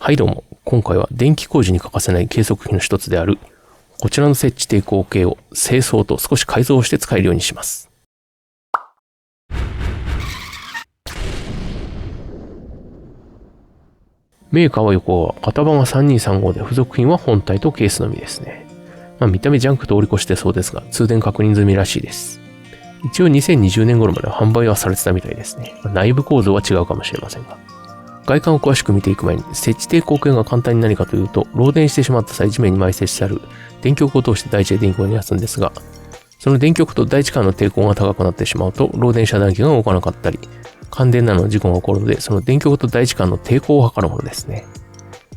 はいどうも、今回は電気工事に欠かせない計測器の一つであるこちらの設置抵抗計を清掃と少し改造して使えるようにします。メーカーは横は型番が3235で付属品は本体とケースのみですね。見た目ジャンク通り越してそうですが通電確認済みらしいです。一応2020年頃まで販売はされてたみたいですね。内部構造は違うかもしれませんが。外観を詳しく見ていく前に、設置抵抗計が簡単に何かというと、漏電してしまった際地面に埋設してある電極を通して大地へ電気を逃がすんですが、その電極と大地間の抵抗が高くなってしまうと、漏電遮断機が動かなかったり、感電などの事故が起こるので、その電極と大地間の抵抗を測るものですね。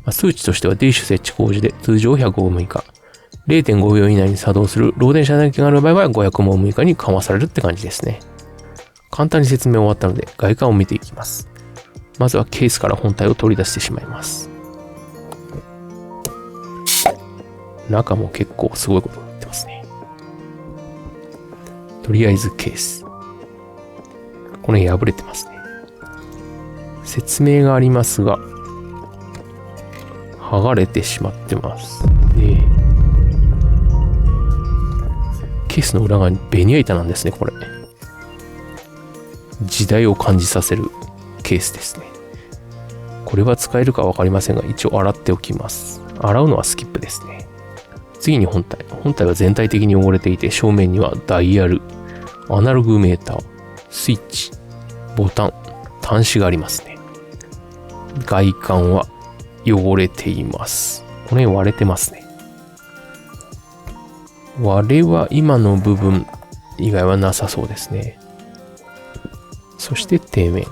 数値としては D 種設置工事で通常100オーム以下、0.5 秒以内に作動する漏電遮断機がある場合は500オーム以下に緩和されるって感じですね。簡単に説明終わったので、外観を見ていきます。まずはケースから本体を取り出してしまいます。中も結構すごいことになってますね。とりあえずケース。これ破れてますね。説明がありますが、剥がれてしまってます。ケースの裏側にベニヤ板なんですね、これ。時代を感じさせるケースですね。これは使えるかわかりませんが、一応洗っておきます。洗うのはスキップですね。次に本体。本体は全体的に汚れていて、正面にはダイヤル、アナログメーター、スイッチ、ボタン、端子がありますね。外観は汚れています。これ割れてますね。割れは今の部分以外はなさそうですね。そして底面。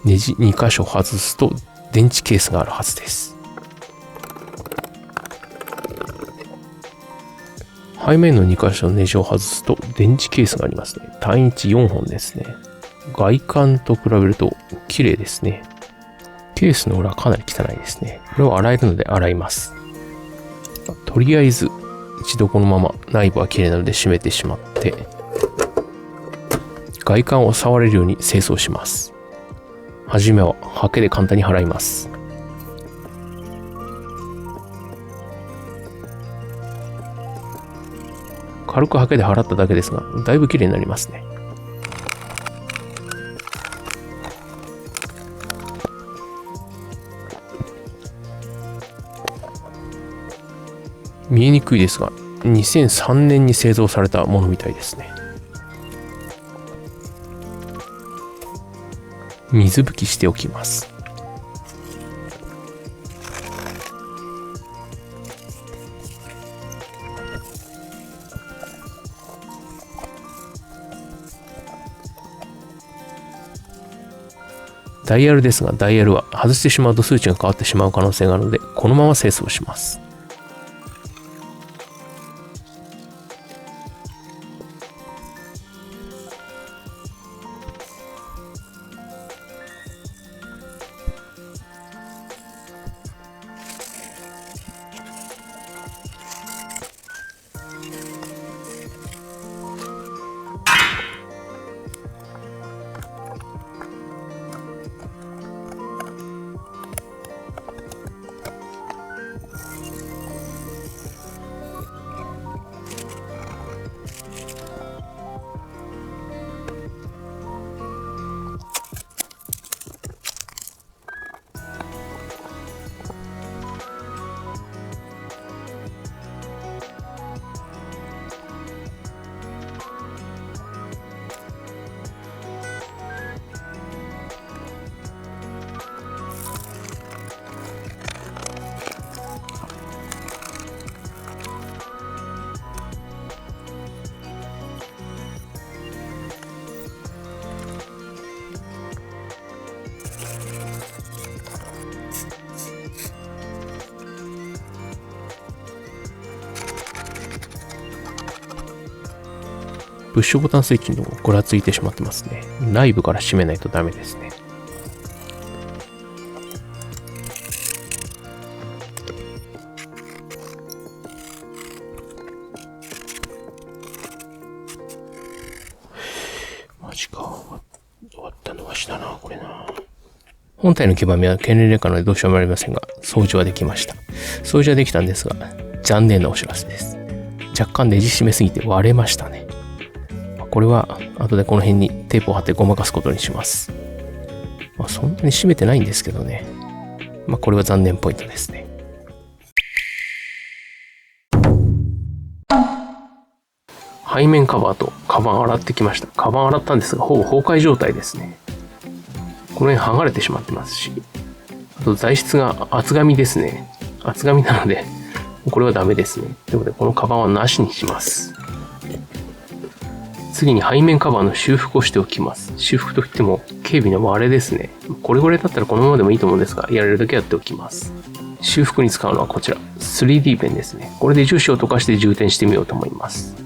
ネジ2箇所外すと電池ケースがあるはずです。背面の2箇所のネジを外すと電池ケースがありますね。単一4本ですね。外観と比べると綺麗ですね。ケースの裏かなり汚いですね。これを洗えるので洗います。とりあえず一度このまま内部は綺麗なので閉めてしまって、外観を触れるように清掃します。はじめはハケで簡単に払います。軽くハケで払っただけですが、だいぶ綺麗になりますね。見えにくいですが、2003年に製造されたものみたいですね。水拭きしておきます。ダイヤルですが、ダイヤルは外してしまうと数値が変わってしまう可能性があるので、このまま清掃します。プッシュボタンスイッチにもごらついてしまってますね。内部から閉めないとダメですね。マジか。終わったのはしたな、これな。本体の黄ばみは経年劣化なのでどうしようもありませんが、掃除はできました。掃除はできたんですが、残念なお知らせです。若干ねじ締めすぎて割れましたね。これは後でこの辺にテープを貼ってごまかすことにします。そんなに締めてないんですけどね。これは残念ポイントですね。背面カバーとカバン洗ってきました。カバン洗ったんですが、ほぼ崩壊状態ですね。この辺剥がれてしまってますし、あと材質が厚紙ですね。厚紙なので、これはダメですね。ということで、このカバンはなしにします。次に背面カバーの修復をしておきます。修復といっても、軽微な割れですね。これぐらいだったらこのままでもいいと思うんですが、やれるだけやっておきます。修復に使うのはこちら、3D ペンですね。これで樹脂を溶かして充填してみようと思います。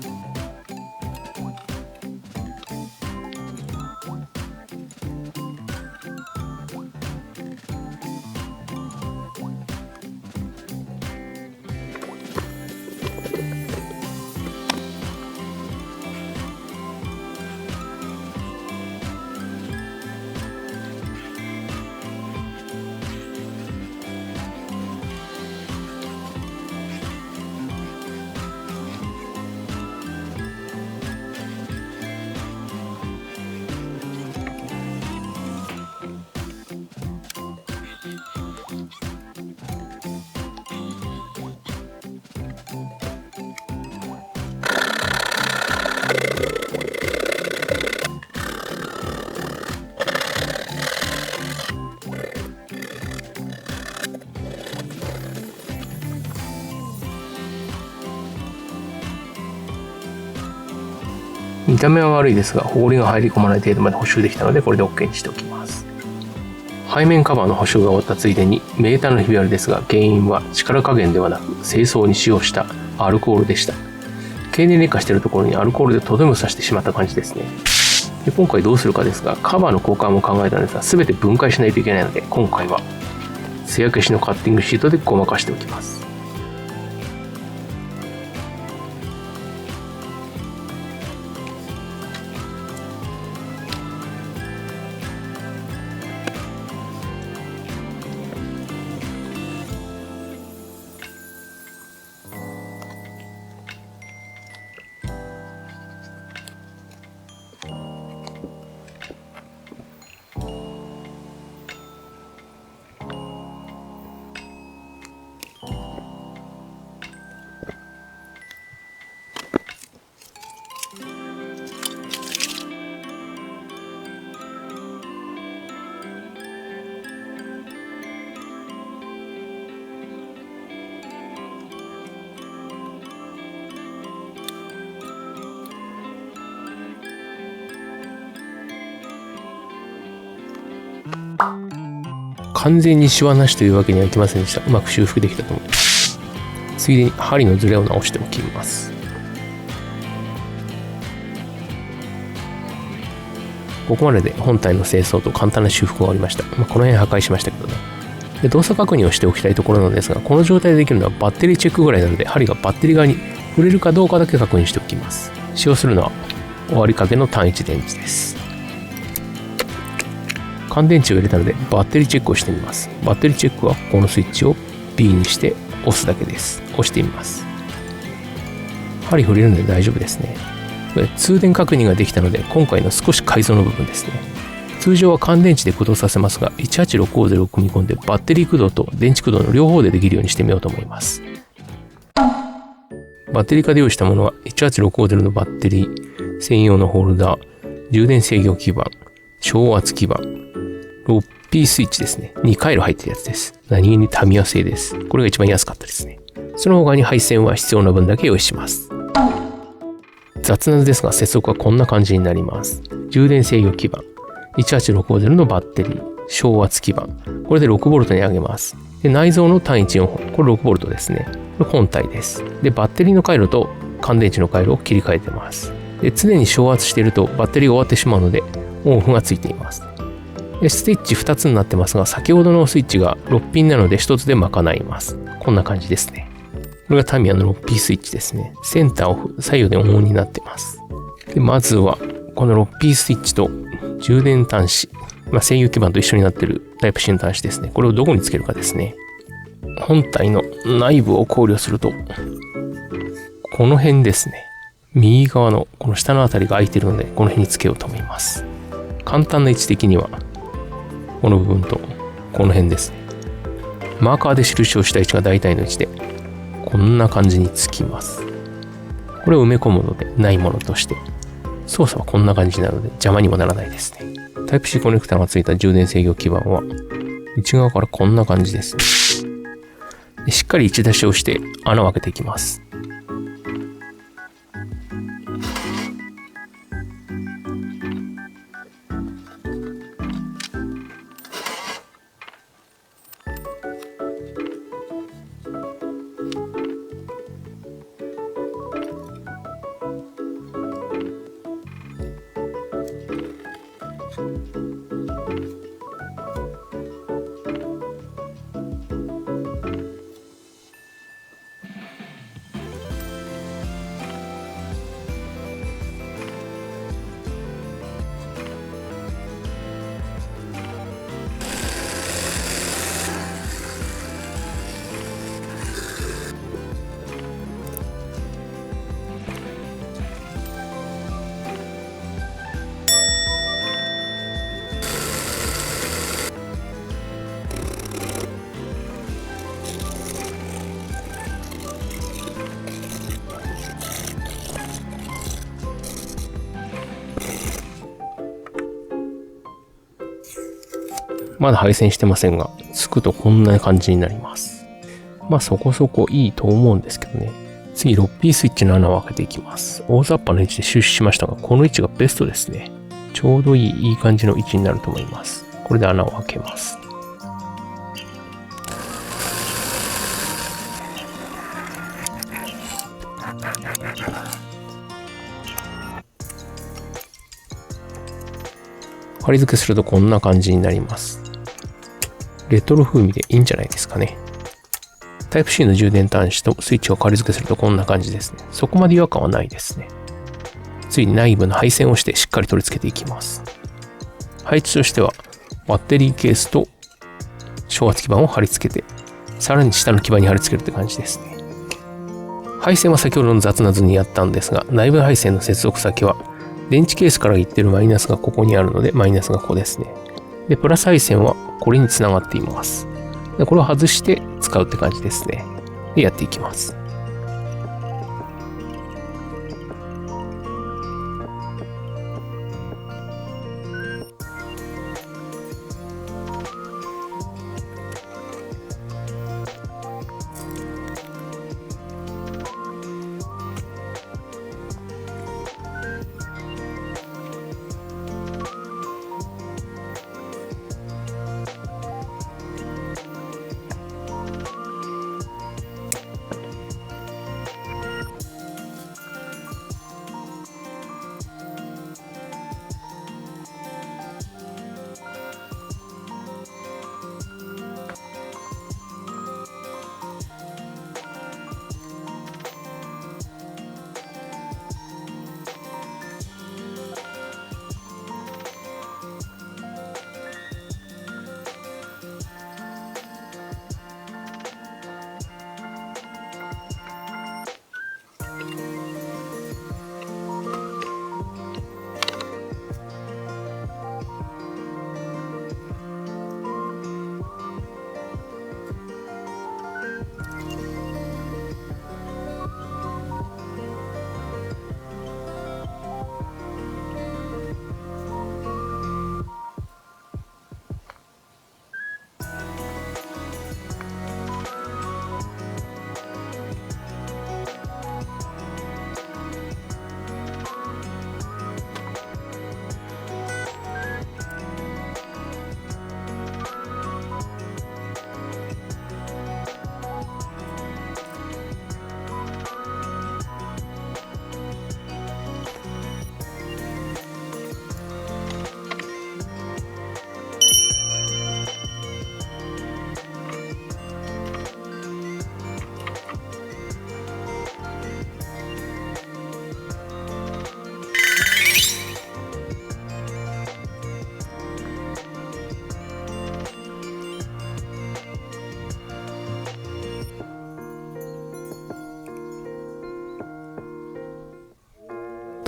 見た目は悪いですが、ホコリが入り込まない程度まで補修できたので、これで OK にしておきます。背面カバーの補修が終わったついでに、メーターのひび割れですが、原因は力加減ではなく、清掃に使用したアルコールでした。経年劣化しているところにアルコールでとどめを刺してしまった感じですね。で、今回どうするかですが、カバーの交換も考えたのですが、全て分解しないといけないので、今回は艶消しのカッティングシートでごまかしておきます。完全にシワなしというわけにはいきませんでした。うまく修復できたと思います。ついでに針のズレを直しておきます。ここまでで本体の清掃と簡単な修復が終わりました。この辺破壊しましたけどね。で、動作確認をしておきたいところなんですが、この状態でできるのはバッテリーチェックぐらいなので、針がバッテリー側に触れるかどうかだけ確認しておきます。使用するのは終わりかけの単一電池です。乾電池を入れたのでバッテリーチェックをしてみます。バッテリーチェックはこのスイッチを B にして押すだけです。押してみます。針触れるので大丈夫ですね。これ通電確認ができたので、今回の少し改造の部分ですね。通常は乾電池で駆動させますが、18650を組み込んでバッテリー駆動と電池駆動の両方でできるようにしてみようと思います。バッテリー化で用意したものは18650のバッテリー専用のホルダー、充電制御基板、超圧基板、6P スイッチですね。2回路入ってるやつです。何気にタミヤ製です。これが一番安かったですね。その他に配線は必要な分だけ用意します。雑な図ですが、接続はこんな感じになります。充電制御基板、18650のバッテリー、小圧基板。これで 6V に上げます。で、内蔵の単一4本。これ 6V ですね。これ本体です。で、バッテリーの回路と乾電池の回路を切り替えてます。で、常に小圧しているとバッテリーが終わってしまうので、オンオフがついています。で、スイッチ2つになってますが、先ほどのスイッチが6ピンなので1つで賄います。こんな感じですね。これがタミヤの 6P スイッチですね。センターオフ、左右でオンになってます。で、まずは、この 6P スイッチと充電端子、制御基板と一緒になっているタイプ C の端子ですね。これをどこにつけるかですね。本体の内部を考慮すると、この辺ですね。右側のこの下のあたりが空いてるので、この辺につけようと思います。簡単な位置的には、この部分とこの辺ですね。マーカーで印をした位置が大体の位置で、こんな感じにつきます。これを埋め込むのでないものとして、操作はこんな感じなので邪魔にもならないですね。タイプ C コネクタがついた充電制御基板は、内側からこんな感じですね。しっかり位置出しをして穴を開けていきます。まだ配線してませんが、つくとこんな感じになります。まあそこそこいいと思うんですけどね。次 6P スイッチの穴を開けていきます。大雑把な位置で収集しましたが、この位置がベストですね。ちょうどいい感じの位置になると思います。これで穴を開けます。貼り付けするとこんな感じになります。レトロ風味でいいんじゃないですかね。タイプ C の充電端子とスイッチを仮付けするとこんな感じですね。そこまで違和感はないですね。次に内部の配線をしてしっかり取り付けていきます。配置としてはバッテリーケースと昇圧基板を貼り付けて、さらに下の基板に貼り付けるって感じですね。配線は先ほどの雑な図にやったんですが、内部配線の接続先は電池ケースから言ってるマイナスがここにあるので、マイナスがここですね。で、プラス配線はこれにつながっています。で、これを外して使うって感じですね。で、やっていきます。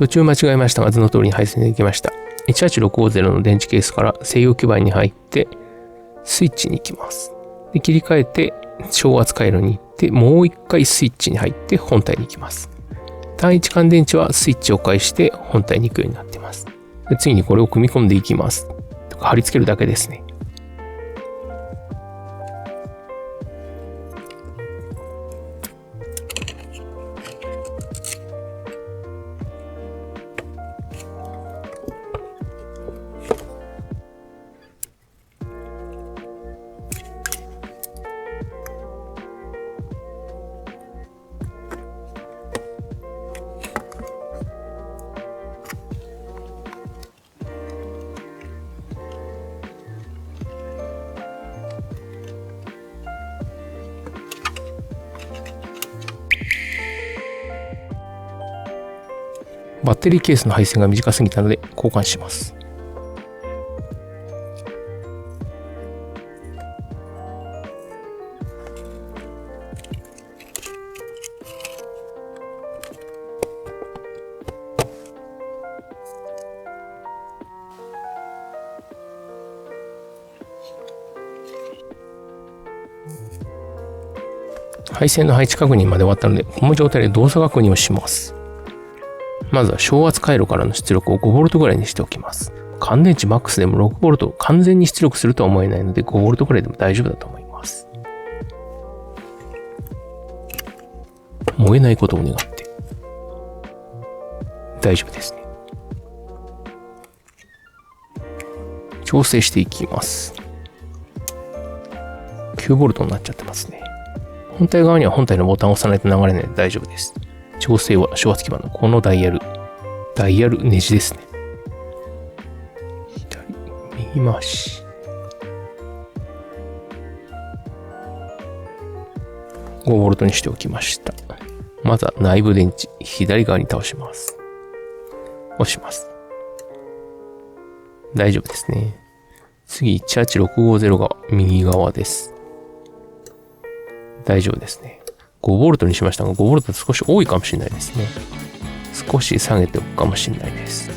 途中間違えましたが図の通りに配線できました。18650の電池ケースから制御基板に入ってスイッチに行きます。で切り替えて小圧回路に行ってもう一回スイッチに入って本体に行きます。単一乾電池はスイッチを介して本体に行くようになっています。で次にこれを組み込んでいきます。貼り付けるだけですね。バッテリーケースの配線が短すぎたので交換します。配線の配置確認まで終わったので、この状態で動作確認をします。まずは小圧回路からの出力を 5V ぐらいにしておきます。乾電池マックスでも 6V を完全に出力するとは思えないので 5V ぐらいでも大丈夫だと思います。燃えないことを願って。大丈夫ですね。調整していきます。9V になっちゃってますね。本体側には本体のボタンを押さないと流れないので大丈夫です。調整は小圧基板のこのダイヤルネジですね。左、右回し。5V にしておきました。まずは内部電池、左側に倒します。押します。大丈夫ですね。次、18650が右側です。大丈夫ですね。5V にしましたが、5V だと少し多いかもしれないですね。少し下げておくかもしれないです。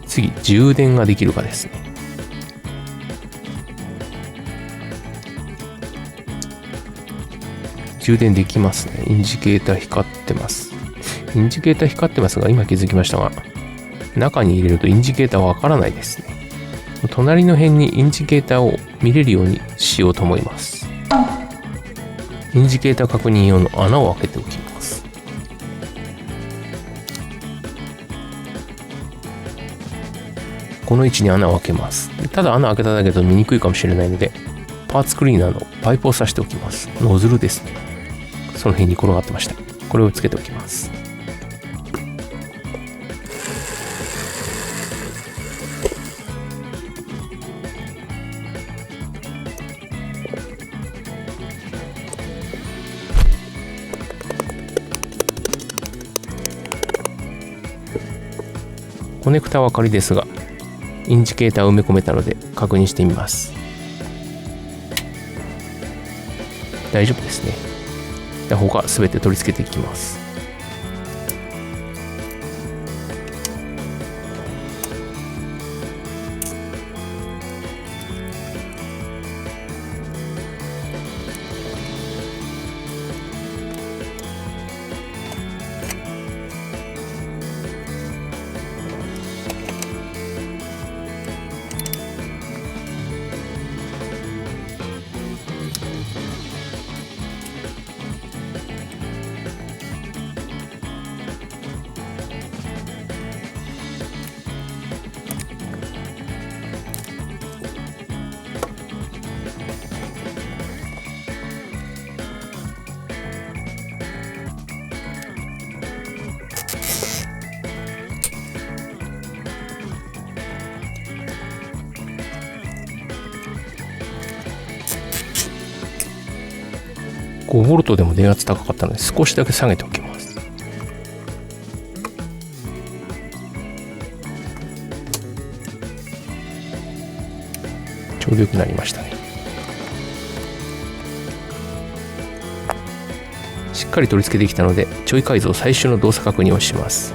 次、充電ができるかですね。充電できますね。インジケーター光ってます。インジケーター光ってますが、今気づきましたが、中に入れるとインジケーターはわからないですね。隣の辺にインジケーターを見れるようにしようと思います。インジケーター確認用の穴を開けておきます。この位置に穴を開けます。ただ穴を開けただけだと見にくいかもしれないので、パーツクリーナーのパイプを挿しておきます。ノズルですね。その辺に転がってました。これをつけておきます。コネクタは仮ですが、インジケーターを埋め込めたので確認してみます。大丈夫ですね。で、他すべて取り付けていきます。5V でも電圧高かったので少しだけ下げておきます。ちょうどよくなりましたね。しっかり取り付けてきたので、ちょい改造最終の動作確認をします。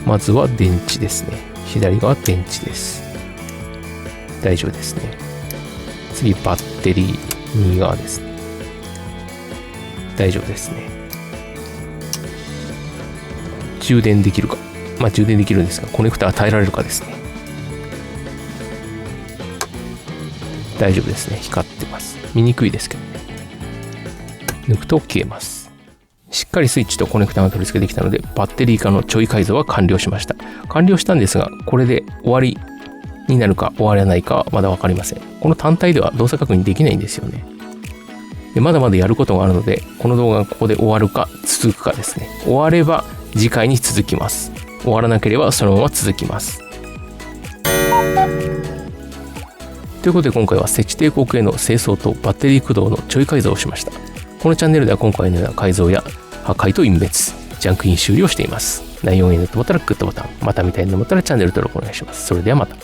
まずは電池ですね。左側電池です。大丈夫ですね。次バッテリー、右側ですね。大丈夫ですね。充電できるか。まあ充電できるんですが、コネクタが耐えられるかですね。大丈夫ですね。光ってます。見にくいですけどね。抜くと消えます。しっかりスイッチとコネクタが取り付けてきたので、バッテリー化のちょい改造は完了しました。完了したんですが、これで終わりになるか終わらないかはまだ分かりません。この単体では動作確認できないんですよね。でまだまだやることがあるので、この動画がここで終わるか続くかですね。終われば次回に続きます。終わらなければそのまま続きます。ということで今回は赤地帝国への清掃とバッテリー駆動のちょい改造をしました。このチャンネルでは今回のような改造や破壊と隠滅、ジャンクイン修理をしています。内容がいいなと思ったらグッドボタン、また見たいと思ったらチャンネル登録お願いします。それではまた。